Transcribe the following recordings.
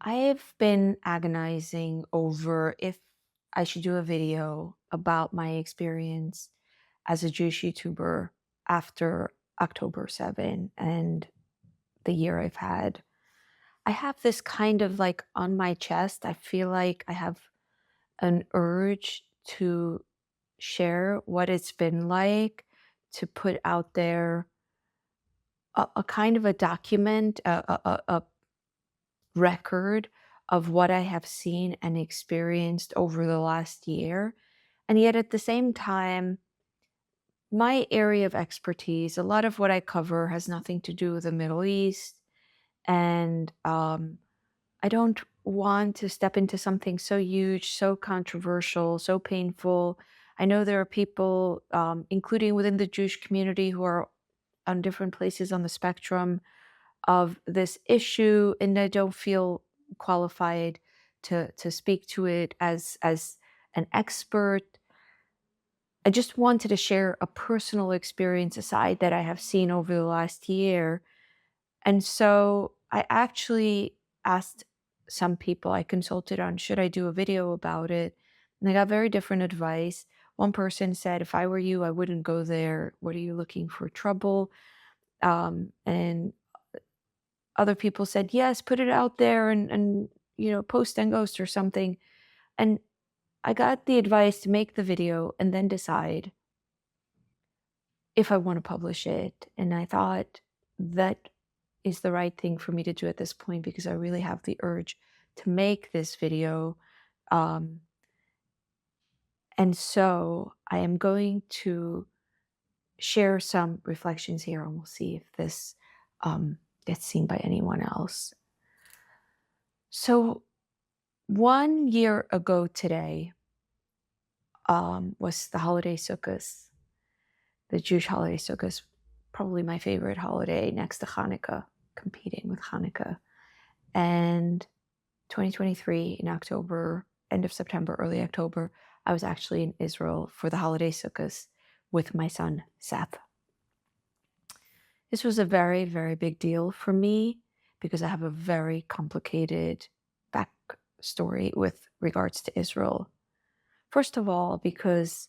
I've been agonizing over if I should do a video about my experience as a Jewish YouTuber after October 7 and the year I've had. I have this kind of like on my chest. I feel like I have an urge to share what it's been like, to put out there a kind of a document, a record of what I have seen and experienced over the last year. And yet at the same time, my area of expertise, a lot of what I cover has nothing to do with the Middle East. And I don't want to step into something so huge, so controversial, so painful. I know there are people, including within the Jewish community, who are on different places on the spectrum of this issue, and I don't feel qualified to speak to it as an expert. I just wanted to share a personal experience aside that I have seen over the last year. And so I actually asked some people I consulted on, should I do a video about it? And I got very different advice. One person said, if I were you, I wouldn't go there. What are you looking for trouble? And other people said, yes, put it out there and post and ghost or something. And I got the advice to make the video and then decide if I want to publish it. And I thought that is the right thing for me to do at this point because I really have the urge to make this video. Um, and so I am going to share some reflections here and we'll see if this gets seen by anyone else. So 1 year ago today was the holiday Sukkot, the Jewish holiday Sukkot, probably my favorite holiday next to Hanukkah, competing with Hanukkah. And 2023 in October, end of September, early October, I was actually in Israel for the holiday Sukkot with my son, Seth. This was a very, very big deal for me because I have a very complicated backstory with regards to Israel. First of all, because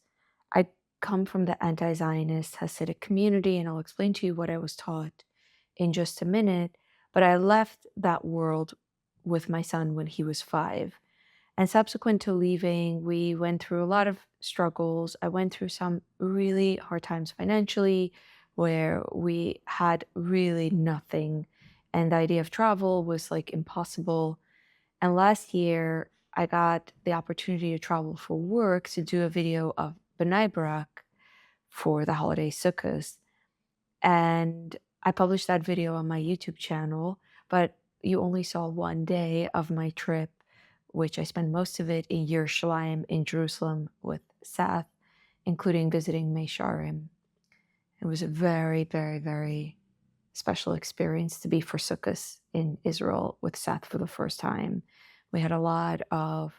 I come from the anti-Zionist Hasidic community, and I'll explain to you what I was taught in just a minute, but I left that world with my son when he was 5. And subsequent to leaving, we went through a lot of struggles. I went through some really hard times financially where we had really nothing. And the idea of travel was like impossible. And last year, I got the opportunity to travel for work to do a video of B'nai Brak for the holiday Sukkot. And I published that video on my YouTube channel, but you only saw one day of my trip, which I spent most of it in Yerushalayim in Jerusalem with Seth, including visiting Meisharim. It was a very, very, very special experience to be for Sukkot in Israel with Seth for the first time. We had a lot of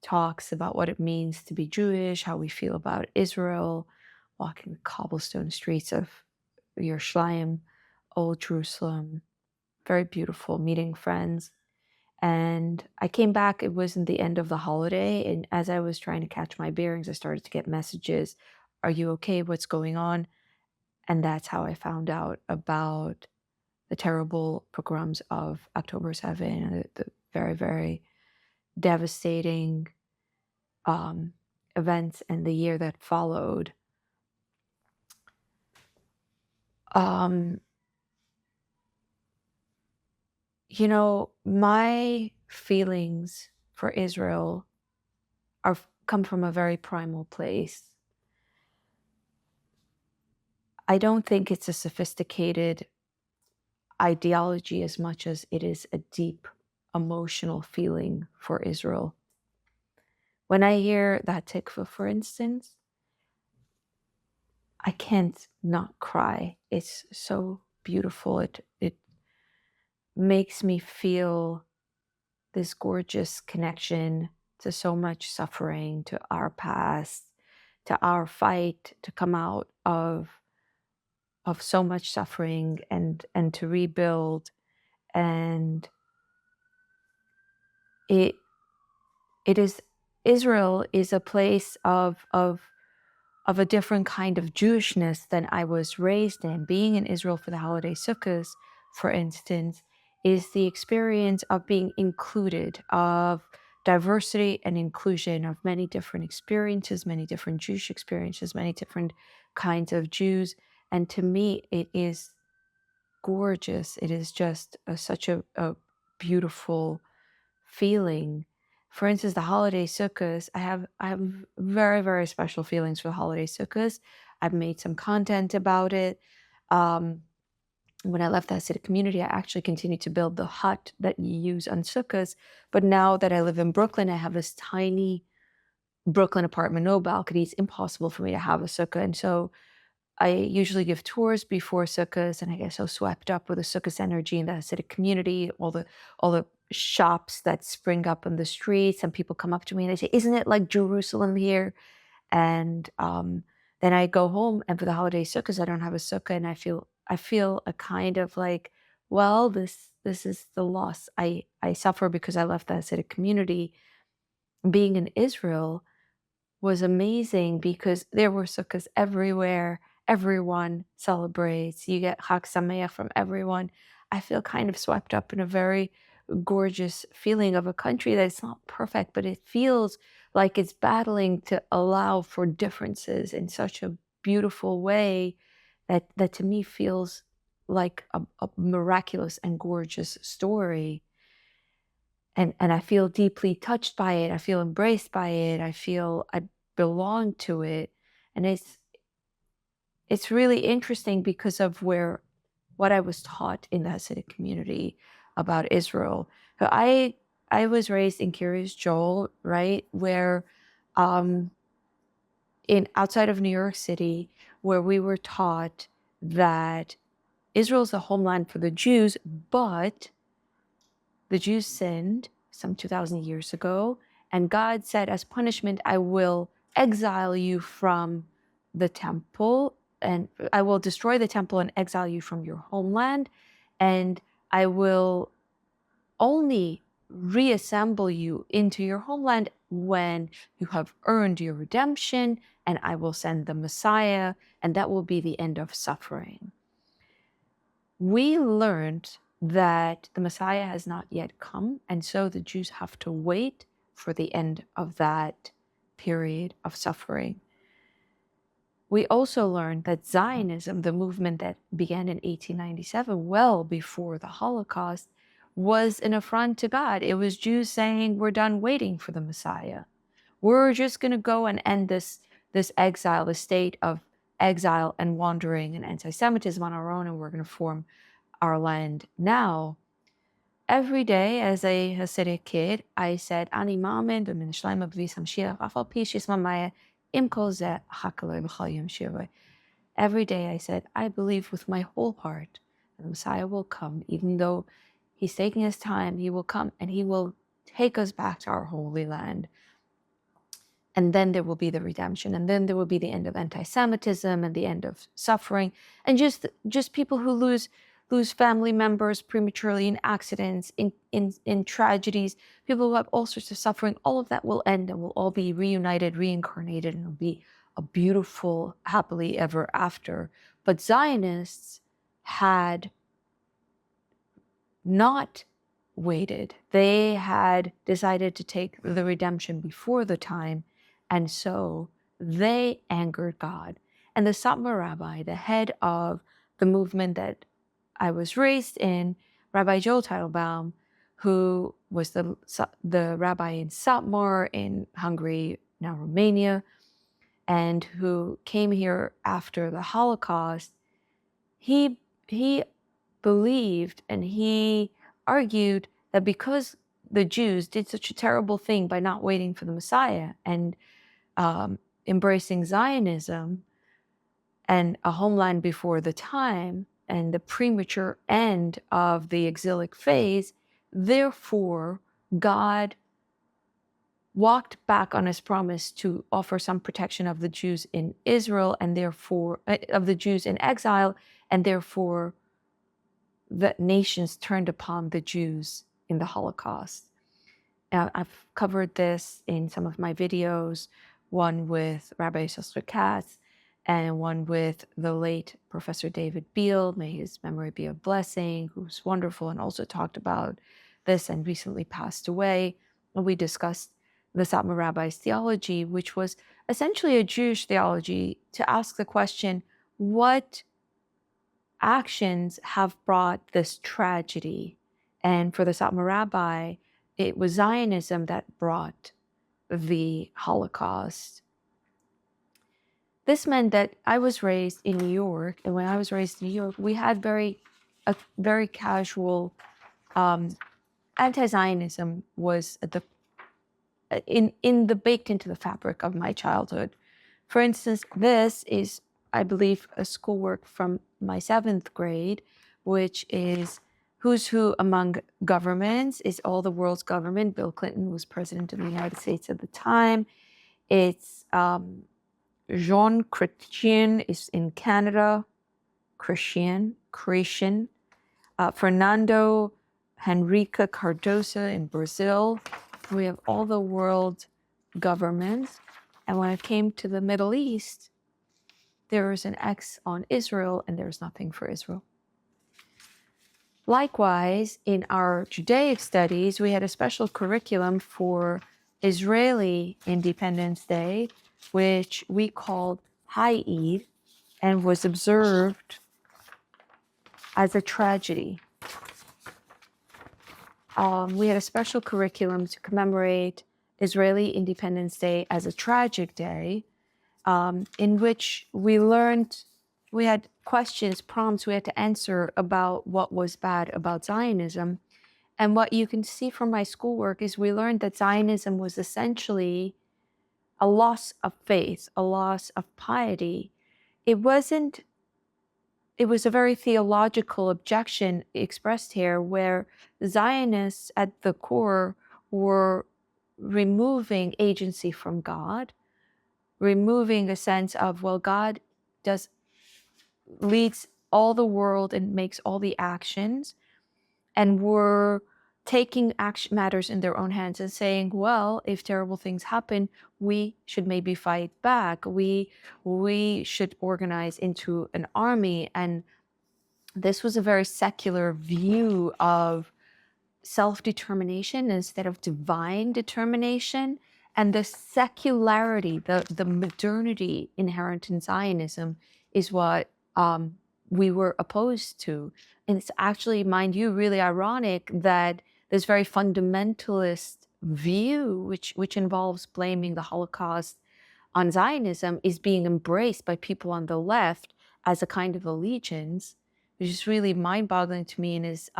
talks about what it means to be Jewish, how we feel about Israel, walking the cobblestone streets of Yerushalayim, Old Jerusalem. Very beautiful, meeting friends. And I came back, it wasn't the end of the holiday. And as I was trying to catch my bearings, I started to get messages. Are you okay? What's going on? And that's how I found out about the terrible pogroms of October 7, the very, very devastating events and the year that followed. Um, my feelings for Israel come from a very primal place. I don't think it's a sophisticated ideology as much as it is a deep emotional feeling for Israel. When I hear that tikva, for instance, I can't not cry. It's so beautiful. It makes me feel this gorgeous connection to so much suffering, to our past, to our fight to come out of so much suffering and to rebuild. And it it is Israel is a place of a different kind of Jewishness than I was raised in. Being in Israel for the holiday Sukkot, for instance, is the experience of being included, of diversity and inclusion, of many different experiences, many different Jewish experiences, many different kinds of Jews. And to me, it is gorgeous. It is just such a beautiful feeling. For instance, the holiday sukkahs, I have very, very special feelings for the holiday sukkahs. I've made some content about it. Um, when I left the Hasidic community, I actually continued to build the hut that you use on sukkahs. But now that I live in Brooklyn, I have this tiny Brooklyn apartment, no balconies, impossible for me to have a sukkah. And so I usually give tours before Sukkot, and I get so swept up with the Sukkot energy in the Hasidic community, all the shops that spring up in the streets, and people come up to me and they say, "Isn't it like Jerusalem here?" And then I go home, and for the holiday Sukkot, I don't have a sukkah, and I feel a kind of like, well, this is the loss I suffer because I left the Hasidic community. Being in Israel was amazing because there were sukkahs everywhere. Everyone celebrates. You get Chag Sameach from everyone. I feel kind of swept up in a very gorgeous feeling of a country that's not perfect, but it feels like it's battling to allow for differences in such a beautiful way that to me feels like a miraculous and gorgeous story. And I feel deeply touched by it. I feel embraced by it. I feel I belong to it. And it's really interesting because of what I was taught in the Hasidic community about Israel. So I was raised in Kiryas Joel, right, where um, in outside of New York City, where we were taught that Israel is the homeland for the Jews, but the Jews sinned some 2,000 years ago, and God said, as punishment, I will exile you from the temple, and I will destroy the temple and exile you from your homeland, and I will only reassemble you into your homeland when you have earned your redemption, and I will send the Messiah, and that will be the end of suffering. We learned that the Messiah has not yet come, and so the Jews have to wait for the end of that period of suffering. We also learned that Zionism, the movement that began in 1897, well before the Holocaust, was an affront to God. It was Jews saying, we're done waiting for the Messiah. We're just going to go and end this exile, the state of exile and wandering and anti-Semitism on our own, and we're going to form our land now. Every day as a Hasidic kid, I said, Ani Mamin b'min shleima b'vis hamshiach afal pi shisma maya im kol zeh hakaloi b'chal yom shiroi. Every day I said, I believe with my whole heart that the Messiah will come, even though he's taking his time, he will come and he will take us back to our holy land. And then there will be the redemption, and then there will be the end of anti-Semitism and the end of suffering, and just people who lose family members prematurely in accidents, in tragedies, people who have all sorts of suffering. All of that will end, and we'll all be reunited, reincarnated, and it'll be a beautiful, happily ever after. But Zionists had not waited. They had decided to take the redemption before the time, and so they angered God. And the Satmar Rabbi, the head of the movement that I was raised in, Rabbi Joel Teitelbaum, who was the rabbi in Satmar in Hungary, now Romania, and who came here after the Holocaust, he believed and he argued that because the Jews did such a terrible thing by not waiting for the Messiah and embracing Zionism and a homeland before the time and the premature end of the exilic phase, therefore God walked back on his promise to offer some protection of the Jews in Israel and therefore of the Jews in exile, and therefore the nations turned upon the Jews in the Holocaust. I've covered this in some of my videos, one with Rabbi Sosra Katz and one with the late Professor David Beale, may his memory be a blessing, who's wonderful and also talked about this and recently passed away. And we discussed the Satmar Rabbi's theology, which was essentially a Jewish theology to ask the question, what actions have brought this tragedy? And for the Satmar Rabbi, it was Zionism that brought the Holocaust. This meant that I was raised in New York, and when I was raised in New York, we had a very casual anti-Zionism was at the baked into the fabric of my childhood. For instance, this is, I believe, a schoolwork from my 7th grade, which is Who's Who Among Governments, is all the world's government. Bill Clinton was president of the United States at the time. It's Jean Chrétien is in Canada, Christian. Fernando Henrique Cardoso in Brazil. We have all the world governments. And when it came to the Middle East, there was an X on Israel and there's nothing for Israel. Likewise, in our Judaic studies, we had a special curriculum for Israeli Independence Day, which we called High Eid, and was observed as a tragedy. We had a special curriculum to commemorate Israeli Independence Day as a tragic day, in which we had questions, prompts we had to answer about what was bad about Zionism. And what you can see from my schoolwork is we learned that Zionism was essentially a loss of faith, a loss of piety. It was a very theological objection expressed here, where Zionists at the core were removing agency from God, removing a sense of, well, God leads all the world and makes all the actions, and were taking matters in their own hands and saying, well, if terrible things happen, we should maybe fight back. We should organize into an army. And this was a very secular view of self-determination instead of divine determination. And the secularity, the modernity inherent in Zionism is what we were opposed to. And it's actually, mind you, really ironic that this very fundamentalist view, which involves blaming the Holocaust on Zionism, is being embraced by people on the left as a kind of allegiance, which is really mind-boggling to me and is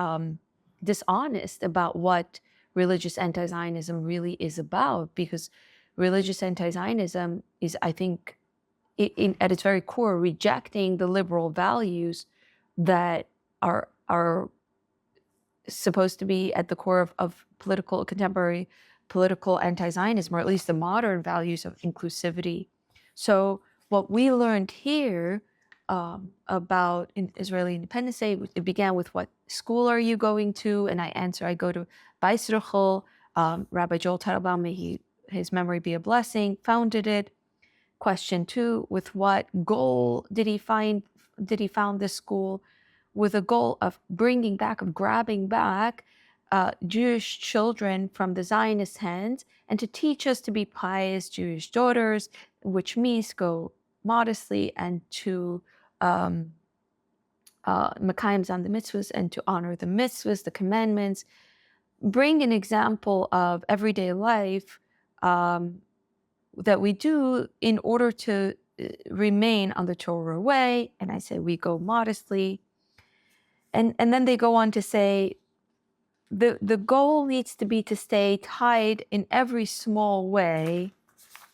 dishonest about what religious anti-Zionism really is about, because religious anti-Zionism is, I think, at its very core, rejecting the liberal values that are supposed to be at the core of contemporary political anti-Zionism, or at least the modern values of inclusivity. So what we learned here about Israeli Independence Day, it began with, what school are you going to? And I answer, I go to Bais Ruchel. Rabbi Joel Teitelbaum, may his memory be a blessing, founded it. Question 2, with what goal did he found this school? With a goal of bringing back, of grabbing back Jewish children from the Zionist hands, and to teach us to be pious Jewish daughters, which means go modestly and to Mekayim on the mitzvahs, and to honor the mitzvahs, the commandments, bring an example of everyday life that we do in order to remain on the Torah way. And I say we go modestly. And then they go on to say, the goal needs to be to stay tied in every small way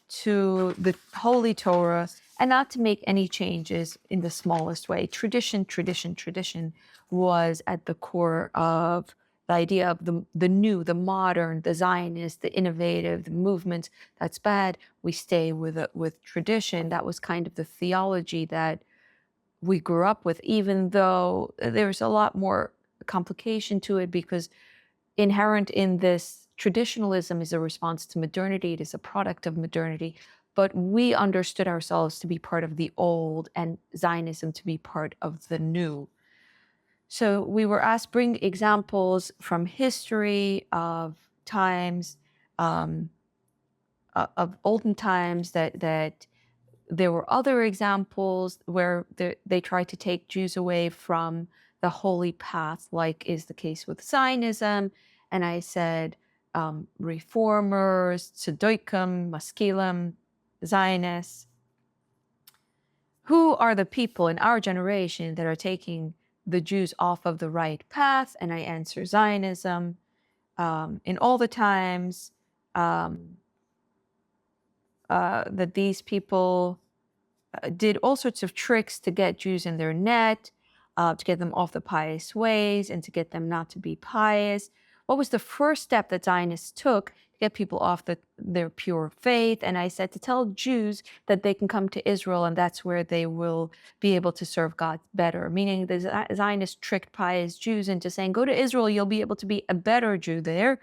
to the Holy Torah, and not to make any changes in the smallest way. Tradition was at the core of the idea of the new, the modern, the Zionist, the innovative, the movement. That's bad. We stay with tradition. That was kind of the theology that we grew up with, even though there's a lot more complication to it, because inherent in this traditionalism is a response to modernity, it is a product of modernity, but we understood ourselves to be part of the old and Zionism to be part of the new. So we were asked bring examples from history of times, um, of olden times that there were other examples where they tried to take Jews away from the holy path, like is the case with Zionism. And I said, reformers, Tzaddikim, Maskilim, Zionists. Who are the people in our generation that are taking the Jews off of the right path? And I answer Zionism. In all the times um, that these people did all sorts of tricks to get Jews in their net, to get them off the pious ways and to get them not to be pious. What was the first step that Zionists took to get people off their pure faith? And I said to tell Jews that they can come to Israel and that's where they will be able to serve God better. Meaning the Zionists tricked pious Jews into saying, go to Israel, you'll be able to be a better Jew there.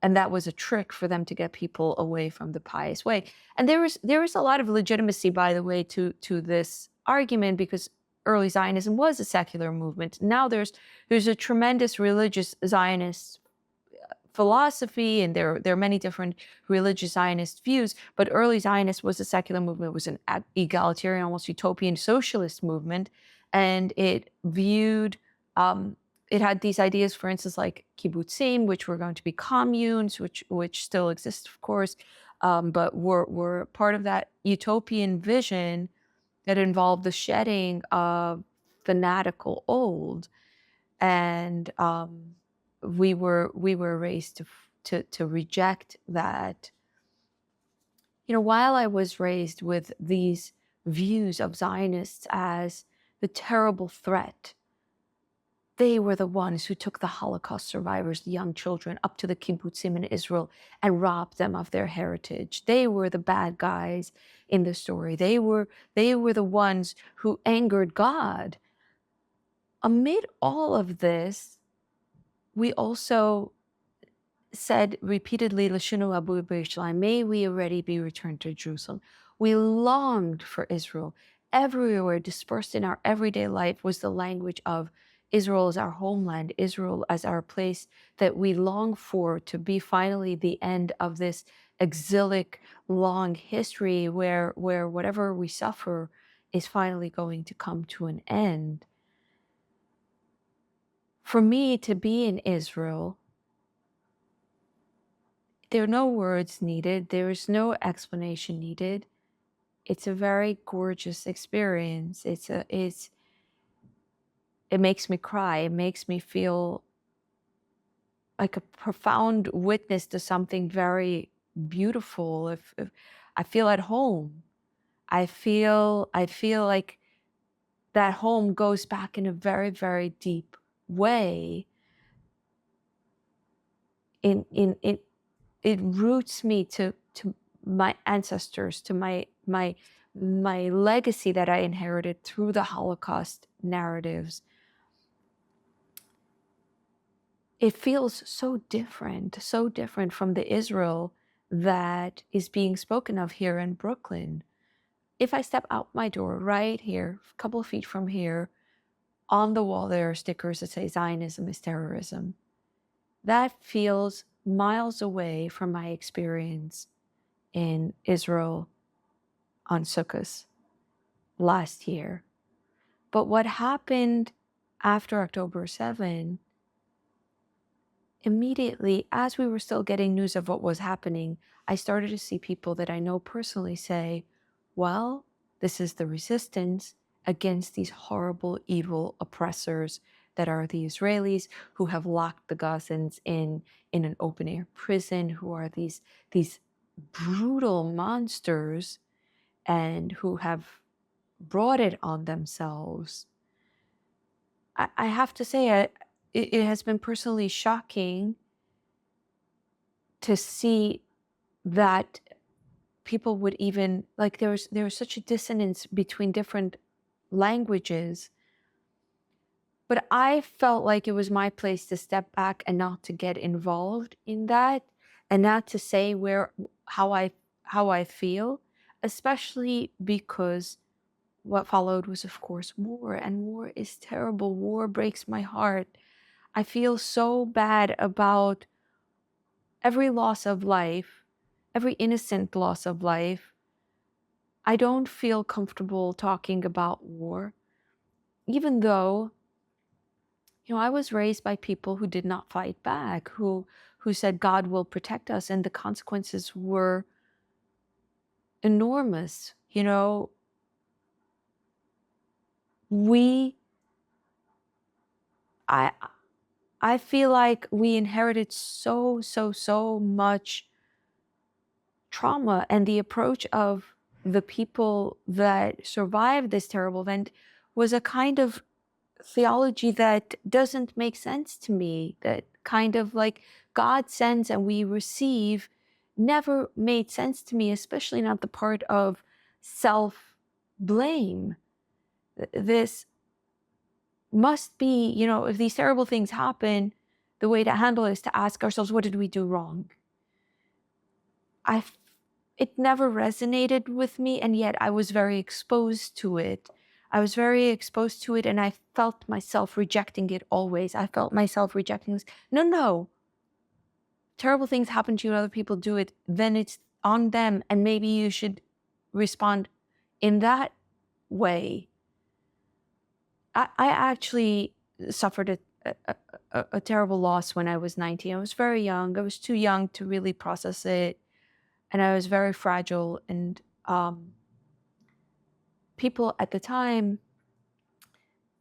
And that was a trick for them to get people away from the pious way. And there was a lot of legitimacy, by the way, to this argument, because early Zionism was a secular movement. Now there's a tremendous religious Zionist philosophy, and there are many different religious Zionist views, but early Zionist was a secular movement. It was an egalitarian, almost utopian socialist movement, and it viewed it had these ideas, for instance, like kibbutzim, which were going to be communes, which still exist, of course, but were part of that utopian vision that involved the shedding of fanatical old. And we were raised to reject that. You know, while I was raised with these views of Zionists as the terrible threat, they were the ones who took the Holocaust survivors, the young children, up to the kibbutzim in Israel and robbed them of their heritage. They were the bad guys in the story. They were the ones who angered God. Amid all of this, we also said repeatedly, Lashinu Abu B'Yisrael, may we already be returned to Jerusalem. We longed for Israel. Everywhere dispersed in our everyday life was the language of Israel as our homeland, Israel as our place that we long for to be finally the end of this exilic long history where whatever we suffer is finally going to come to an end. For me to be in Israel, there are no words needed. There is no explanation needed. It's a very gorgeous experience. It makes me cry. It makes me feel like a profound witness to something very beautiful. If I feel at home, I feel like that home goes back in a very, very deep way. It roots me to my ancestors, to my legacy that I inherited through the Holocaust narratives. It feels so different from the Israel that is being spoken of here in Brooklyn. If I step out my door right here, a couple of feet from here, on the wall there are stickers that say Zionism is terrorism. That feels miles away from my experience in Israel on Sukkot last year. But what happened after October 7, immediately, as we were still getting news of what was happening, I started to see people that I know personally say, well, this is the resistance against these horrible, evil oppressors that are the Israelis who have locked the Gazans in an open-air prison, who are these brutal monsters and who have brought it on themselves. I have to say, it has been personally shocking to see that people would even, like, there was such a dissonance between different languages. But I felt like it was my place to step back and not to get involved in that. and not to say how I how I feel, especially because what followed was, of course, war, and war is terrible. War breaks my heart. I feel so bad about every loss of life, every innocent loss of life. I don't feel comfortable talking about war, even though, I was raised by people who did not fight back, who said God will protect us, and the consequences were enormous. We I I feel like we inherited so much trauma, and the approach of the people that survived this terrible event was a kind of theology that doesn't make sense to me, that kind of like God sends and we receive never made sense to me, especially not the part of self-blame. This must be, if these terrible things happen, the way to handle it is to ask ourselves, what did we do wrong? I It never resonated with me, and yet I was very exposed to it. I was very exposed to it, and I felt myself rejecting it always. I felt myself rejecting this. No, no. Terrible things happen to you, other people do it, then it's on them, and maybe you should respond in that way. I actually suffered a terrible loss when I was 19. I was very young. I was too young to really process it, and I was very fragile. And people at the time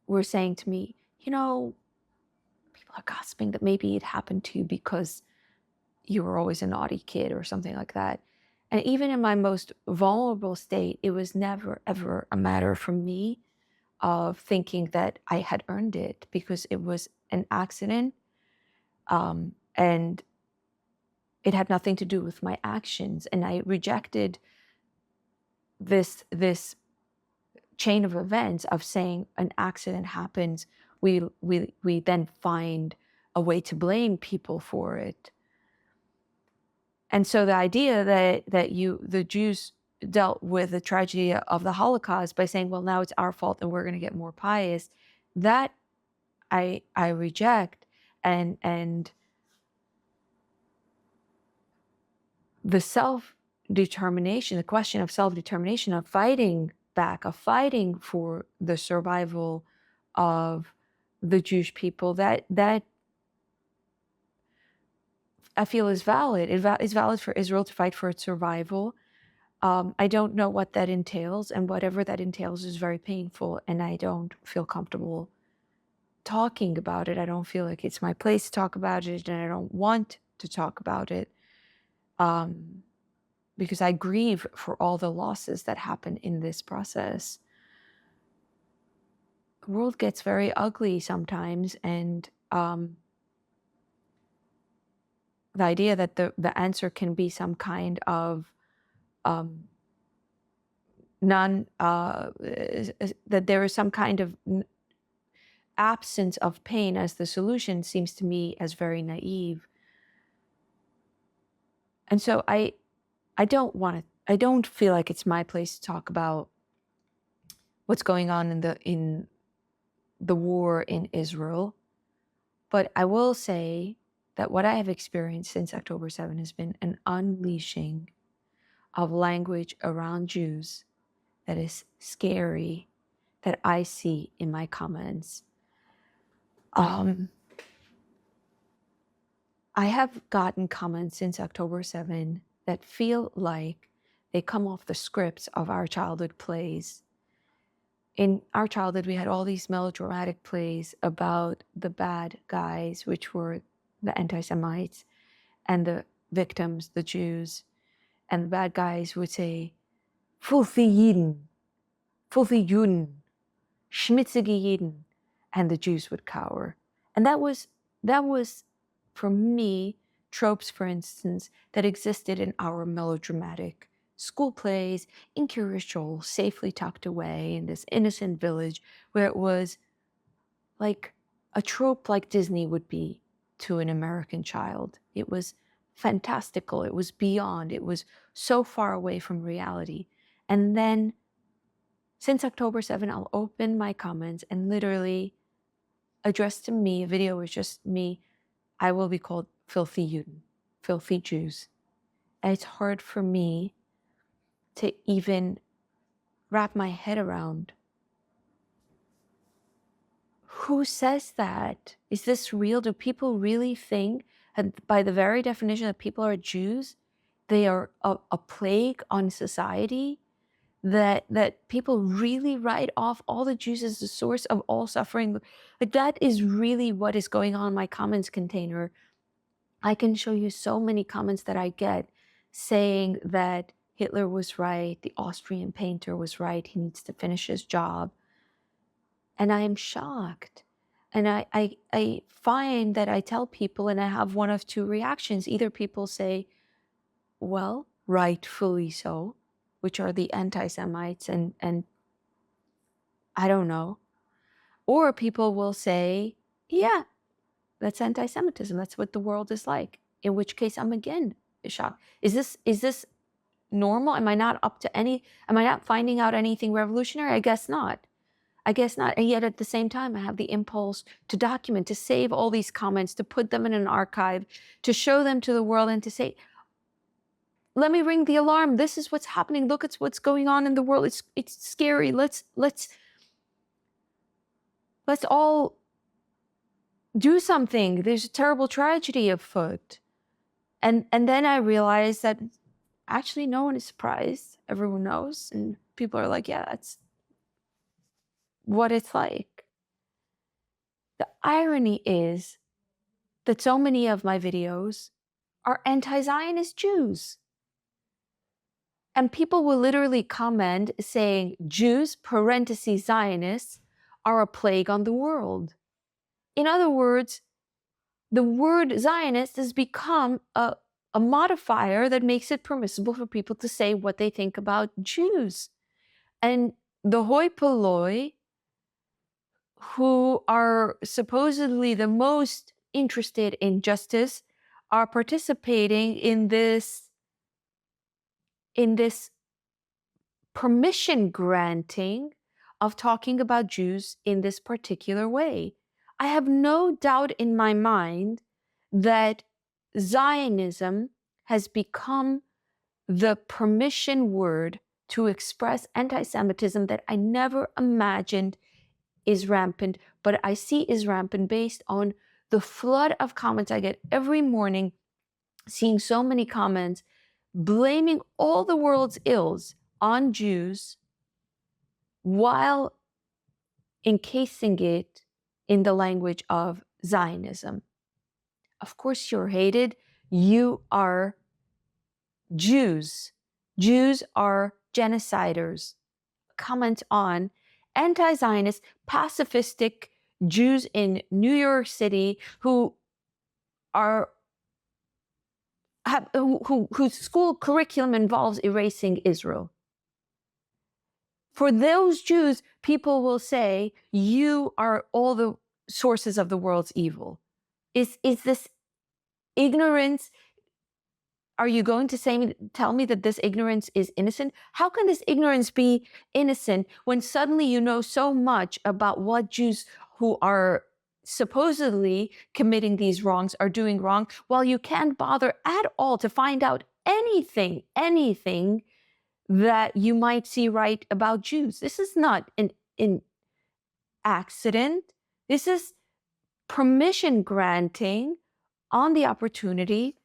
were saying to me, people are gossiping that maybe it happened to you because you were always a naughty kid or something like that. And even in my most vulnerable state, it was never, ever a matter for me of thinking that I had earned it, because it was an accident, and it had nothing to do with my actions. And I rejected this chain of events of saying an accident happens, we then find a way to blame people for it. And so the idea that the Jews dealt with the tragedy of the Holocaust by saying, well, now it's our fault and we're going to get more pious, that I reject. And the self-determination, the question of self-determination, of fighting back, of fighting for the survival of the Jewish people, that I feel is valid. It's valid for Israel to fight for its survival. I don't know what that entails, and whatever that entails is very painful, and I don't feel comfortable talking about it. I don't feel like it's my place to talk about it, and I don't want to talk about it, because I grieve for all the losses that happen in this process. The world gets very ugly sometimes, and the idea that the answer can be some kind of that there is some kind of absence of pain as the solution seems to me as very naive. And so I don't feel like it's my place to talk about what's going on in the war in Israel. But I will say that what I have experienced since October 7 has been an unleashing of language around Jews that is scary, that I see in my comments. I have gotten comments since October 7 that feel like they come off the scripts of our childhood plays. In our childhood, we had all these melodramatic plays about the bad guys, which were the anti-Semites, and the victims, the Jews. And the bad guys would say, filthy Juden, filthy Juden, schmutzige Juden, and the Jews would cower. And that was, for me, tropes, for instance, that existed in our melodramatic school plays in Kiryas, safely tucked away in this innocent village, where it was like a trope like Disney would be to an American child. It was fantastical. It was beyond. It was so far away from reality. And then since October 7, I'll open my comments and literally addressed to me, a video was just me, I will be called filthy Juden, filthy Jews. And it's hard for me to even wrap my head around. Who says that? Is this real? Do people really think, and by the very definition that people are Jews, they are a plague on society? That people really write off all the Jews as the source of all suffering? Like, that is really what is going on in my comments container. I can show you so many comments that I get saying that Hitler was right, the Austrian painter was right, he needs to finish his job. And I am shocked. And I find that I tell people and I have one of two reactions. Either people say, well, rightfully so, which are the anti-Semites, and I don't know. Or people will say, yeah, that's anti-Semitism. That's what the world is like. In which case I'm again shocked. Is this normal? Am I not finding out anything revolutionary? I guess not. I guess not. And yet at the same time, I have the impulse to document, to save all these comments, to put them in an archive, to show them to the world and to say, let me ring the alarm. This is what's happening. Look at what's going on in the world. It's scary. Let's all do something. There's a terrible tragedy afoot. And then I realized that actually no one is surprised. Everyone knows. And people are like, yeah, that's what it's like. The irony is that so many of my videos are anti-Zionist Jews. And people will literally comment saying Jews, parentheses, Zionists, are a plague on the world. In other words, the word Zionist has become a modifier that makes it permissible for people to say what they think about Jews. And the hoi polloi, who are supposedly the most interested in justice, are participating in this permission granting of talking about Jews in this particular way. I have no doubt in my mind that Zionism has become the permission word to express anti-Semitism that I never imagined is rampant, but I see is rampant based on the flood of comments I get every morning, seeing so many comments blaming all the world's ills on Jews while encasing it in the language of Zionism. Of course you're hated. You are Jews. Jews are genociders. Comment on anti-Zionist, pacifistic Jews in New York City whose school curriculum involves erasing Israel. For those Jews, people will say, you are all the sources of the world's evil. Is this ignorance? Are you going to tell me that this ignorance is innocent? How can this ignorance be innocent when suddenly you know so much about what Jews who are supposedly committing these wrongs are doing wrong, while you can't bother at all to find out anything that you might see right about Jews? This is not an accident. This is permission granting on the opportunity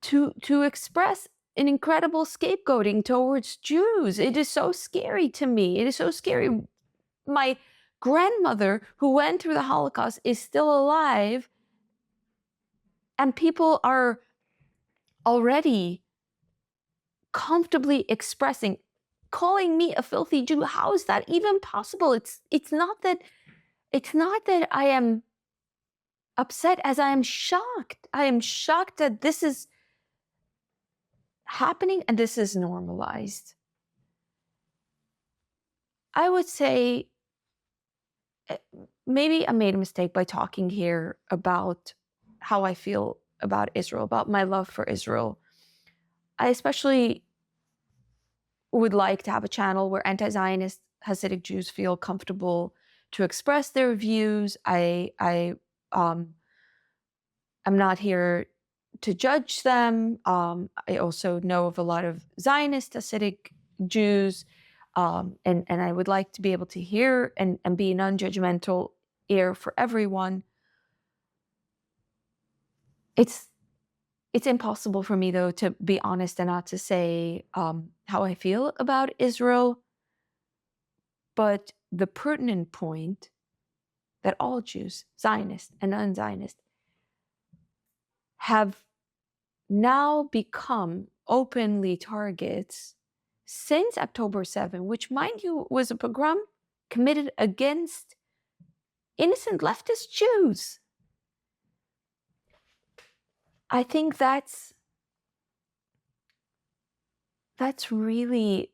to express an incredible scapegoating towards Jews. It is so scary to me. It is so scary. My grandmother, who went through the Holocaust, is still alive, and people are already comfortably expressing, calling me a filthy Jew. How is that even possible? It's not that I am upset, as I am shocked. I am shocked that this is happening and this is normalized. I would say maybe I made a mistake by talking here about how I feel about Israel, about my love for Israel. I especially would like to have a channel where anti-Zionist Hasidic Jews feel comfortable to express their views. I'm not here to judge them. I also know of a lot of Zionist Hasidic Jews, and I would like to be able to hear and be a non-judgmental ear for everyone. It's impossible for me, though, to be honest and not to say how I feel about Israel. But the pertinent point that all Jews, Zionist and non-Zionist, have now become openly targets since October 7, which, mind you, was a pogrom committed against innocent leftist Jews. I think that's really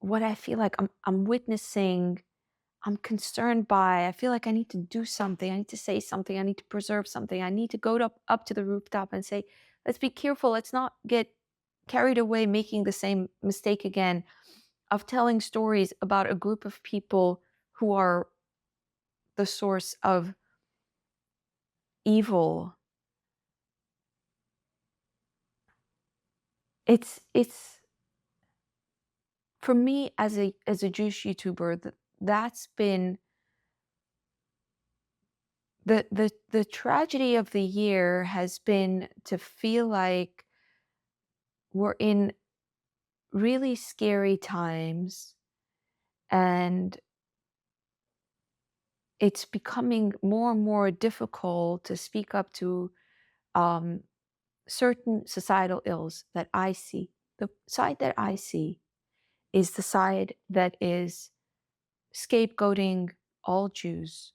what I feel like I'm witnessing. I'm concerned by. I feel like I need to do something. I need to say something. I need to preserve something. I need to go up to the rooftop and say, let's be careful. Let's not get carried away making the same mistake again of telling stories about a group of people who are the source of evil. It's for me as a Jewish YouTuber, that's been the tragedy of the year has been to feel like we're in really scary times, and it's becoming more and more difficult to speak up to certain societal ills that I see. The side that I see is the side that is scapegoating all Jews,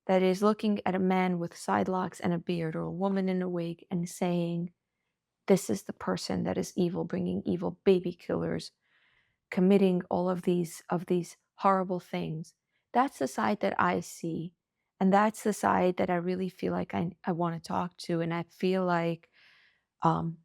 that is looking at a man with side locks and a beard, or a woman in a wig, and saying, this is the person that is evil, bringing evil, baby killers, committing all of these horrible things. That's the side that I see. And that's the side that I really feel like I want to talk to. And I feel like I'm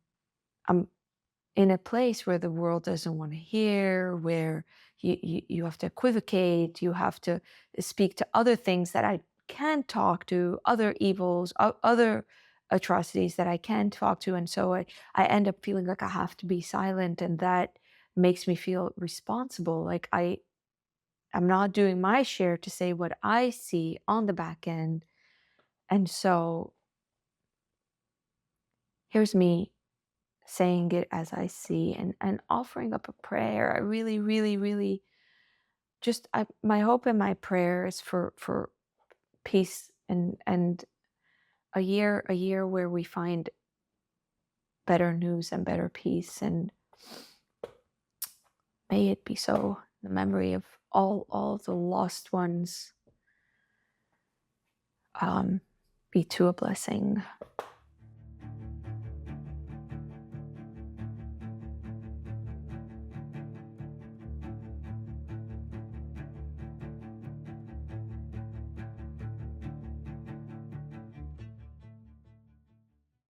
in a place where the world doesn't want to hear, where you have to equivocate, you have to speak to other things that I can't talk to, other evils, other atrocities that I can talk to. And so I end up feeling like I have to be silent, and that makes me feel responsible. Like I'm not doing my share to say what I see on the back end. And so here's me saying it as I see, and offering up a prayer. I really, really, really just, my hope and my prayer is for peace, and a year where we find better news and better peace. And may it be so. The memory of all the lost ones be to a blessing.